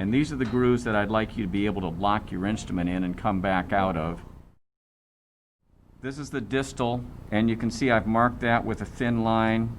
And these are the grooves that I'd like you to be able to lock your instrument in and come back out of. This is the distal, and you can see I've marked that with a thin line.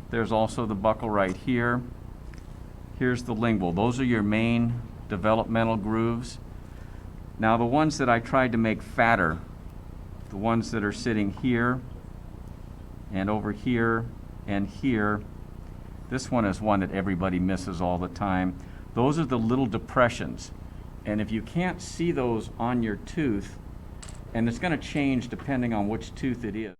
There's also the buckle right here. Here's the lingual. Those are your main developmental grooves. Now the ones that I tried to make fatter, the ones that are sitting here and over here and here, this one is one that everybody misses all the time. Those are the little depressions. And if you can't see those on your tooth, and it's going to change depending on which tooth it is.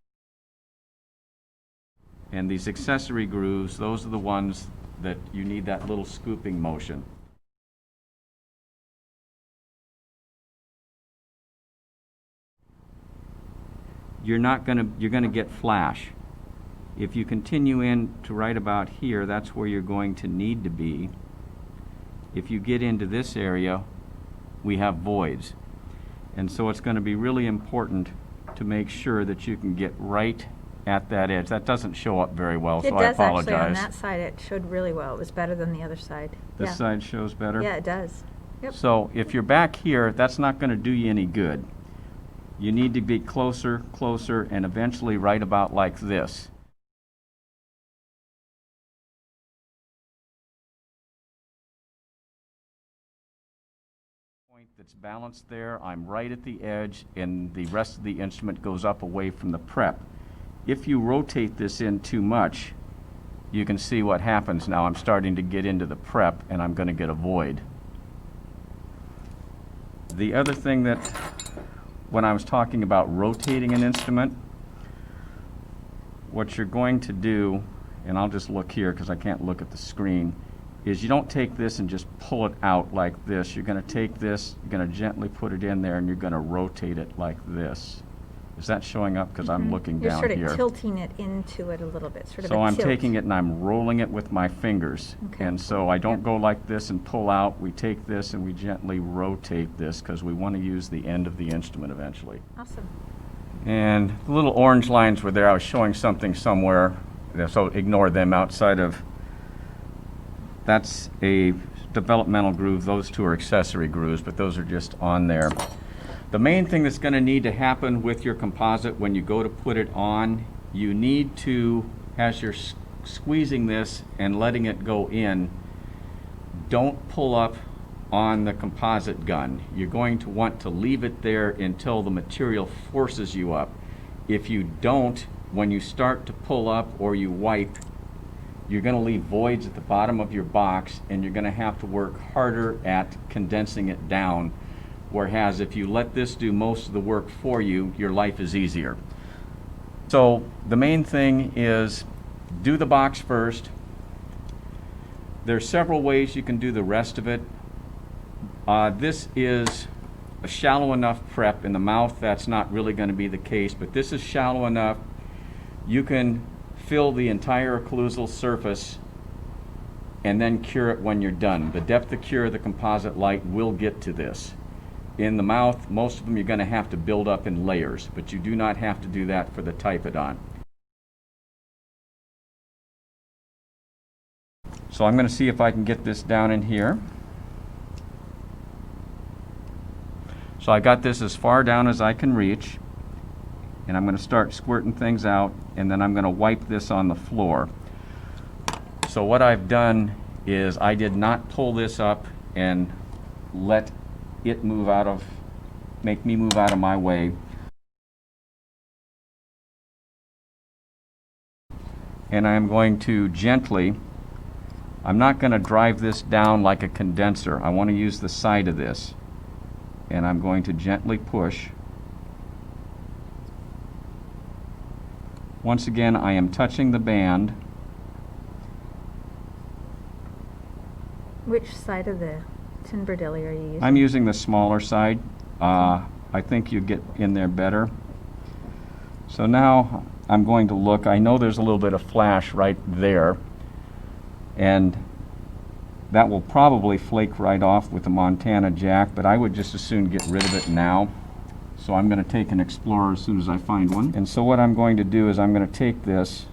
And these accessory grooves, those are the ones that you need that little scooping motion. You're going to get flash. If you continue in to right about here, that's where you're going to need to be. If you get into this area, we have voids. And so it's going to be really important to make sure that you can get right at that edge. That doesn't show up very well, so I apologize. It does actually. On that side, it showed really well. It was better than the other side. This side shows better? Yeah, it does. Yep. So if you're back here, that's not going to do you any good. You need to be closer, closer, and eventually right about like this. Point that's balanced there, I'm right at the edge, and the rest of the instrument goes up away from the prep. If you rotate this in too much, you can see what happens now. I'm starting to get into the prep, and I'm going to get a void. The other thing that, when I was talking about rotating an instrument, what you're going to do, and I'll just look here because I can't look at the screen, is you don't take this and just pull it out like this. You're going to take this, you're going to gently put it in there, and you're going to rotate it like this. Is that showing up? Because I'm looking down here. You're sort of tilting it into it a little bit, sort of So a I'm tilt. taking it and I'm rolling it with my fingers. Okay. And so I don't go like this and pull out. We take this and we gently rotate this because we want to use the end of the instrument eventually. Awesome. And the little orange lines were there. I was showing something somewhere, so ignore them. Outside of, that's a developmental groove. Those two are accessory grooves, but those are just on there. The main thing that's going to need to happen with your composite when you go to put it on, you need to, as you're squeezing this and letting it go in, don't pull up on the composite gun. You're going to want to leave it there until the material forces you up. If you don't, when you start to pull up or you wipe, you're going to leave voids at the bottom of your box, and you're going to have to work harder at condensing it down. Whereas if you let this do most of the work for you, your life is easier. So the main thing is do the box first. There's several ways you can do the rest of it. This is a shallow enough prep. In the mouth, that's not really going to be the case, but this is shallow enough. You can fill the entire occlusal surface and then cure it when you're done. The depth of cure of the composite light will get to this. In the mouth, most of them you're going to have to build up in layers, but you do not have to do that for the Typodon. So I'm going to see if I can get this down in here. So I got this as far down as I can reach, and I'm going to start squirting things out, and then I'm going to wipe this on the floor. So what I've done is I did not pull this up and let it make me move out of my way. And I'm going to gently, I'm not going to drive this down like a condenser. I want to use the side of this. And I'm going to gently push. Once again, I am touching the band. Which side of the tin Berdilli are you using? I'm using the smaller side. I think you get in there better. So now I'm going to look. I know there's a little bit of flash right there, and that will probably flake right off with the Montana jack, but I would just as soon get rid of it now. So I'm going to take an Explorer as soon as I find one. And so what I'm going to do is I'm going to take this,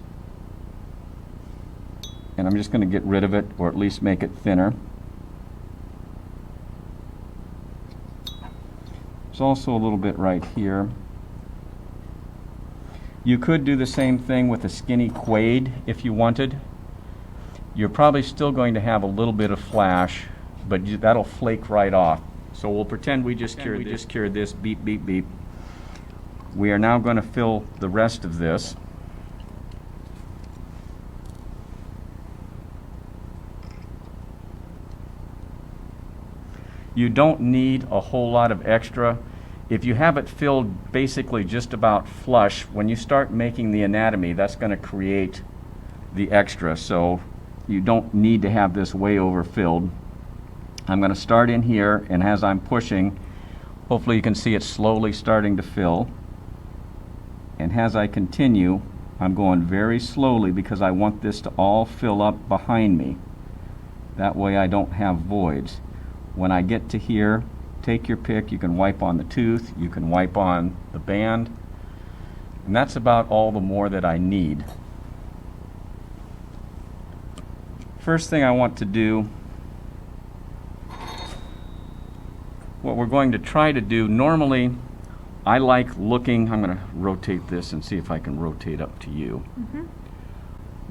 and I'm just going to get rid of it, or at least make it thinner. There's also a little bit right here. You could do the same thing with a skinny quaid if you wanted. You're probably still going to have a little bit of flash, but that'll flake right off. So we'll pretend we just cured this, beep, beep, beep. We are now going to fill the rest of this. You don't need a whole lot of extra. If you have it filled basically just about flush, when you start making the anatomy, that's going to create the extra. So you don't need to have this way overfilled. I'm going to start in here, and as I'm pushing, hopefully you can see it slowly starting to fill. And as I continue, I'm going very slowly because I want this to all fill up behind me. That way I don't have voids. When I get to here, take your pick. You can wipe on the tooth, you can wipe on the band, and that's about all the more that I need. First thing I want to do, what we're going to try to do, normally I like looking, I'm going to rotate this and see if I can rotate up to you.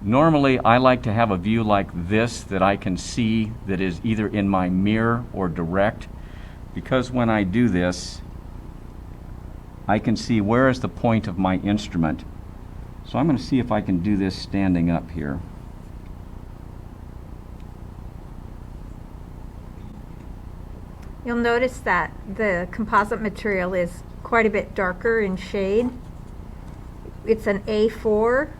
Normally, I like to have a view like this that I can see that is either in my mirror or direct, because when I do this, I can see where is the point of my instrument. So I'm going to see if I can do this standing up here. You'll notice that the composite material is quite a bit darker in shade. It's an A4.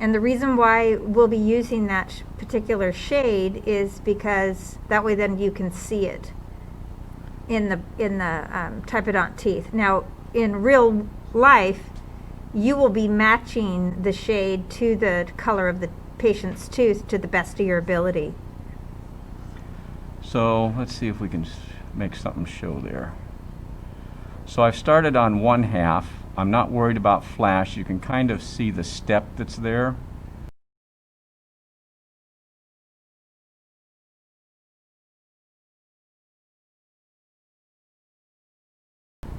And the reason why we'll be using that particular shade is because that way then you can see it in the Typodont teeth. Now, in real life, you will be matching the shade to the color of the patient's tooth to the best of your ability. So let's see if we can make something show there. So I've started on one half. I'm not worried about flash. You can kind of see the step that's there.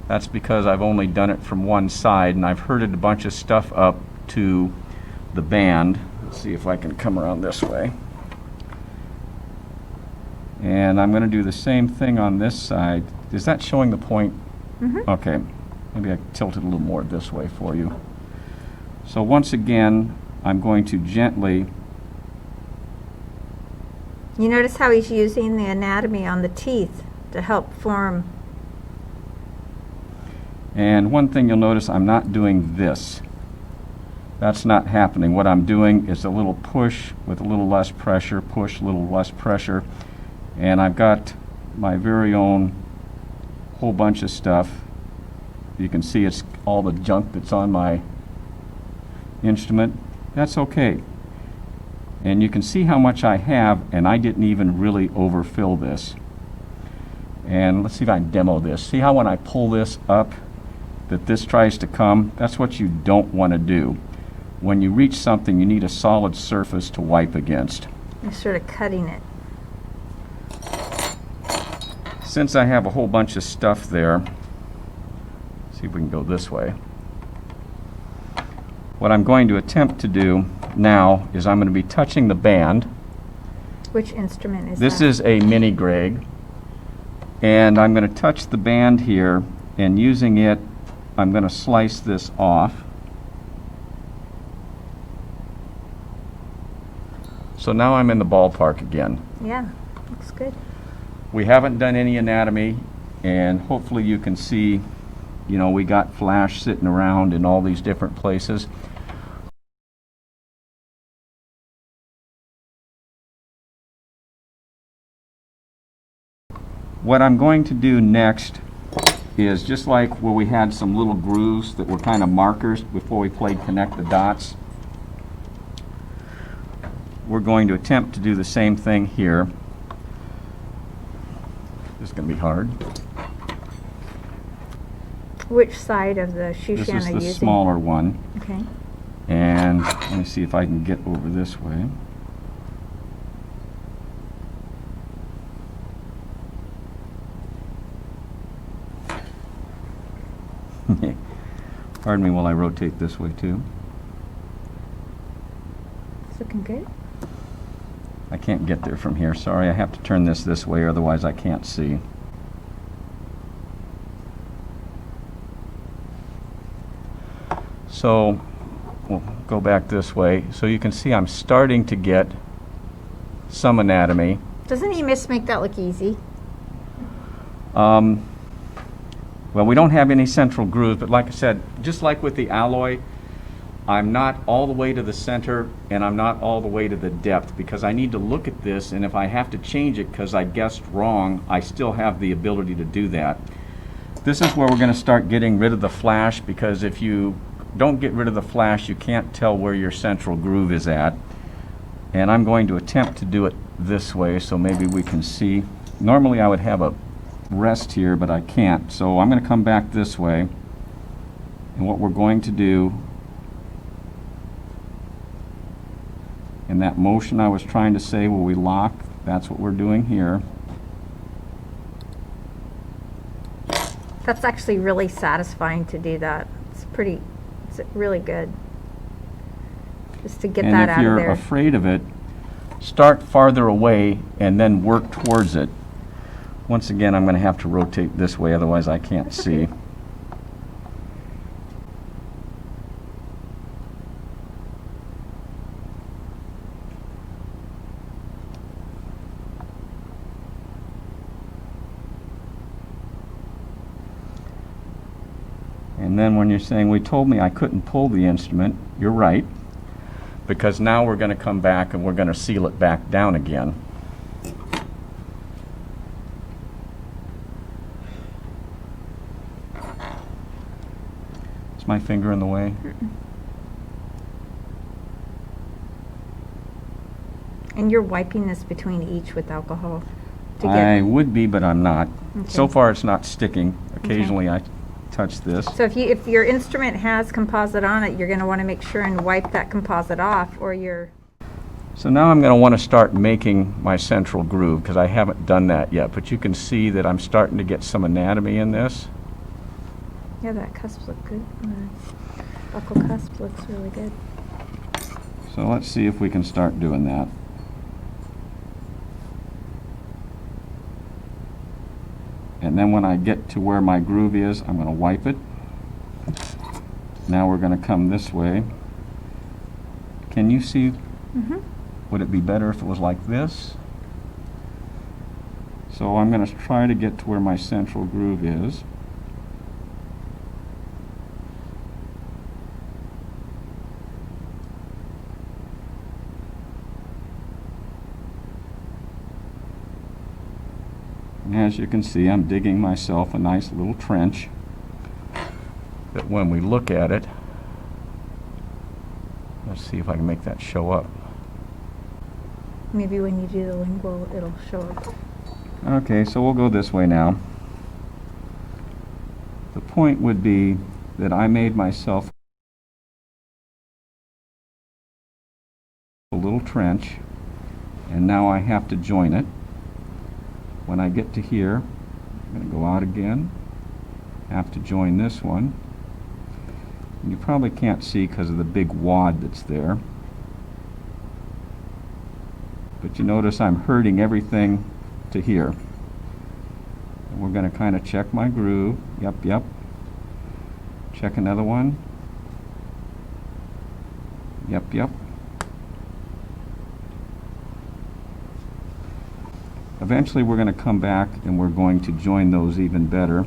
That's because I've only done it from one side, and I've herded a bunch of stuff up to the band. Let's see if I can come around this way. And I'm going to do the same thing on this side. Is that showing the point? Okay. Maybe I tilt it a little more this way for you. So once again, I'm going to gently... You notice how he's using the anatomy on the teeth to help form. And one thing you'll notice, I'm not doing this. That's not happening. What I'm doing is a little push with a little less pressure, push, a little less pressure. And I've got my very own whole bunch of stuff. You can see it's all the junk that's on my instrument. That's okay. And you can see how much I have, and I didn't even really overfill this. And let's see if I can demo this. See how when I pull this up, that this tries to come? That's what you don't want to do. When you reach something, you need a solid surface to wipe against. You're sort of cutting it. Since I have a whole bunch of stuff there, see if we can go this way. What I'm going to attempt to do now is I'm going to be touching the band. Which instrument is This that? is a Mini Greg, and I'm going to touch the band here, and using it, I'm going to slice this off. So now I'm in the ballpark again. Yeah, looks good. We haven't done any anatomy, and hopefully you can see, you know, we got flash sitting around in all these different places. What I'm going to do next is just like where we had some little grooves that were kind of markers before we played connect the dots. We're going to attempt to do the same thing here. This is going to be hard. Which side of the shoe This shan is are you the using? smaller one. Okay. And let me see if I can get over this way. Pardon me while I rotate this way too. It's looking good. I can't get there from here. Sorry, I have to turn this way, otherwise I can't see. So we'll go back this way. So you can see I'm starting to get some anatomy. Doesn't EMIS make that look easy? Well, we don't have any central grooves, but like I said, just like with the alloy, I'm not all the way to the center and I'm not all the way to the depth, because I need to look at this, and if I have to change it because I guessed wrong, I still have the ability to do that. This is where we're going to start getting rid of the flash, because if you don't get rid of the flash, you can't tell where your central groove is at. And I'm going to attempt to do it this way so maybe we can see. Normally I would have a rest here, but I can't. So I'm going to come back this way. And what we're going to do, in that motion I was trying to say where we lock, that's what we're doing here. That's actually really satisfying to do that. It's really good. Just to get And that if out of you're there. afraid of it, start farther away and then work towards it. Once again, I'm going to have to rotate this way, otherwise I can't see. And then when you're saying, we told me I couldn't pull the instrument, you're right, because now we're going to come back and we're going to seal it back down again. Is my finger in the way? And you're wiping this between each with alcohol to I get. would be, but I'm not. Okay. So far it's not sticking. Occasionally I touch this. So if your instrument has composite on it, you're going to want to make sure and wipe that composite off, or you're. So now I'm going to want to start making my central groove, because I haven't done that yet. But you can see that I'm starting to get some anatomy in this. Yeah, that cusp look good. Buckle cusp looks really good. So let's see if we can start doing that. And then when I get to where my groove is, I'm going to wipe it. Now we're going to come this way. Can you see? Mm-hmm. Would it be better if it was like this? So I'm going to try to get to where my central groove is. And as you can see, I'm digging myself a nice little trench that when we look at it, let's see if I can make that show up. Maybe when you do the lingual, it'll show up. Okay, so we'll go this way now. The point would be that I made myself a little trench, and now I have to join it. When I get to here, I'm going to go out again, have to join this one. And you probably can't see because of the big wad that's there. But you notice I'm hurting everything to here. And we're going to kind of check my groove. Yep. Check another one. Yep. Eventually we're going to come back and we're going to join those even better.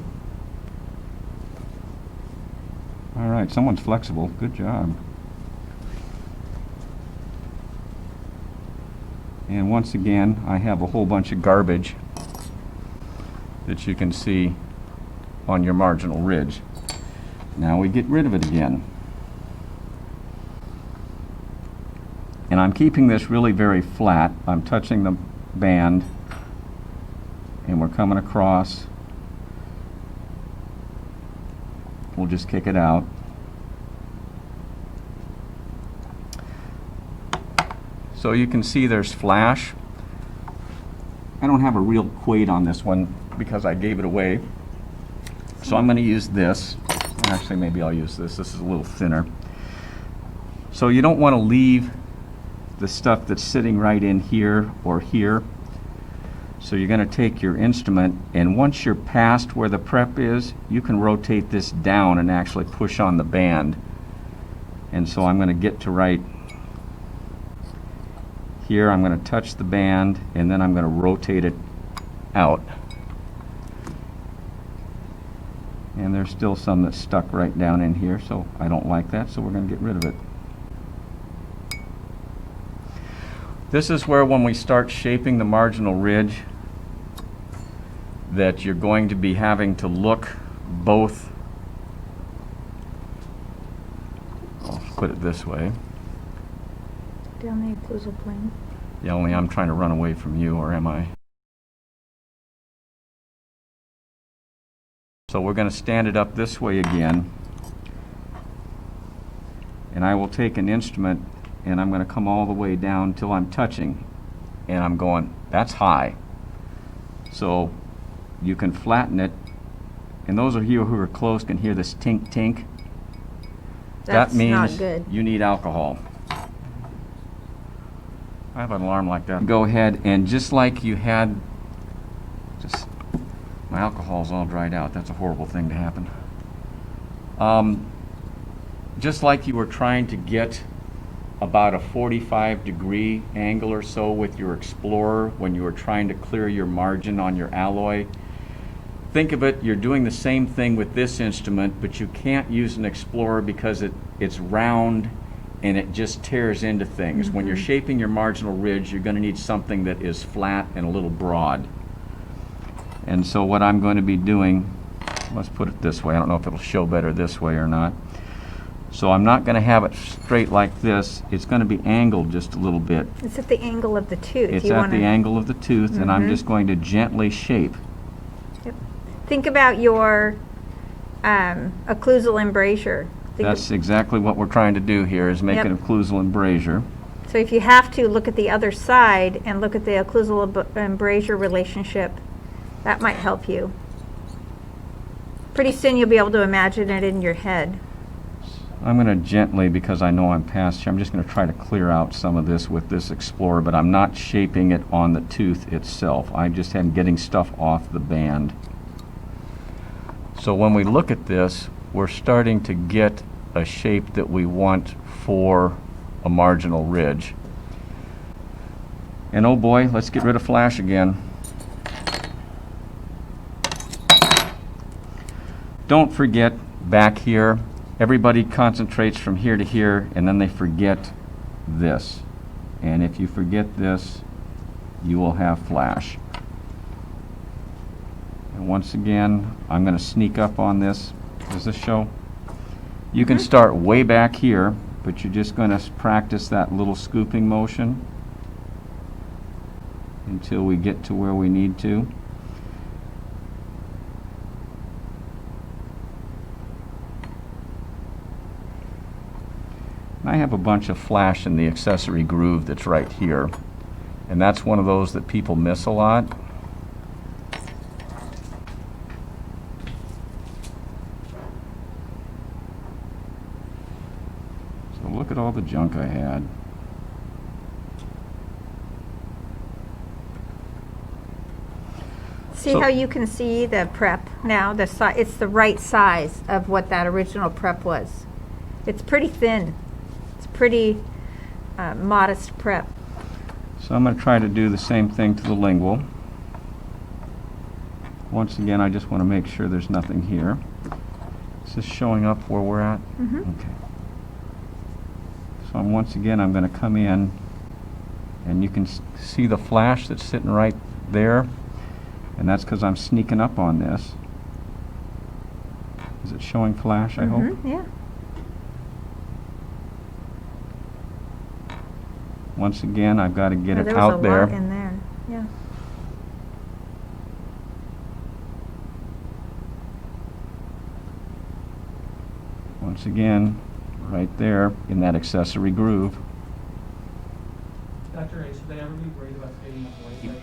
All right, someone's flexible. Good job. And once again, I have a whole bunch of garbage that you can see on your marginal ridge. Now we get rid of it again. And I'm keeping this really very flat. I'm touching the band, and we're coming across. We'll just kick it out. So you can see there's flash. I don't have a real quade on this one because I gave it away. So I'm going to use this. Actually, maybe I'll use this. This is a little thinner. So you don't want to leave the stuff that's sitting right in here or here. So you're going to take your instrument, and once you're past where the prep is, you can rotate this down and actually push on the band. And so I'm going to get to right here. I'm going to touch the band, and then I'm going to rotate it out. And there's still some that's stuck right down in here, so I don't like that, so we're going to get rid of it. This is where, when we start shaping the marginal ridge, that you're going to be having to look both, I'll put it this way. Down the occlusal plane. Yeah, only I'm trying to run away from you, or am I? So we're going to stand it up this way again, and I will take an instrument and I'm going to come all the way down till I'm touching, and I'm going, that's high. So you can flatten it, and those of you who are close can hear this tink tink. That's that means not good. You need alcohol. I have an alarm like that. Go ahead, and just like you had, my alcohol's all dried out. That's a horrible thing to happen. Just like you were trying to get about a 45-degree angle or so with your Explorer when you were trying to clear your margin on your alloy, think of it, you're doing the same thing with this instrument, but you can't use an Explorer because it's round and it just tears into things. Mm-hmm. When you're shaping your marginal ridge, you're going to need something that is flat and a little broad. And so what I'm going to be doing, let's put it this way, I don't know if it'll show better this way or not. So I'm not going to have it straight like this. It's going to be angled just a little bit. It's at the angle of the tooth. It's at the angle of the tooth, and I'm just going to gently shape. Yep. Think about your occlusal embrasure. That's exactly what we're trying to do here, is make Yep. an occlusal embrasure. So if you have to, look at the other side and look at the occlusal embrasure relationship. That might help you. Pretty soon you'll be able to imagine it in your head. I'm going to gently, because I know I'm past here, I'm just going to try to clear out some of this with this Explorer, but I'm not shaping it on the tooth itself. I just am getting stuff off the band. So when we look at this, we're starting to get a shape that we want for a marginal ridge. And oh boy, let's get rid of flash again. Don't forget back here, everybody concentrates from here to here, and then they forget this. And if you forget this, you will have flash. And once again, I'm going to sneak up on this. Does this show? You can start way back here, but you're just going to practice that little scooping motion until we get to where we need to. I have a bunch of flash in the accessory groove that's right here, and that's one of those that people miss a lot. So look at all the junk I had. See So- how you can see the prep now? It's the right size of what that original prep was. It's pretty thin. It's pretty modest prep. So I'm going to try to do the same thing to the lingual. Once again, I just want to make sure there's nothing here. Is this showing up where we're at? Mm-hmm. Okay. So once again, I'm going to come in, and you can see the flash that's sitting right there, and that's because I'm sneaking up on this. Is it showing flash, I hope? Yeah. Once again, I've got to get it There out was a there. lot in there. Yeah. Once again, right there in that accessory groove. Dr. A, should they ever be worried about fading the blade?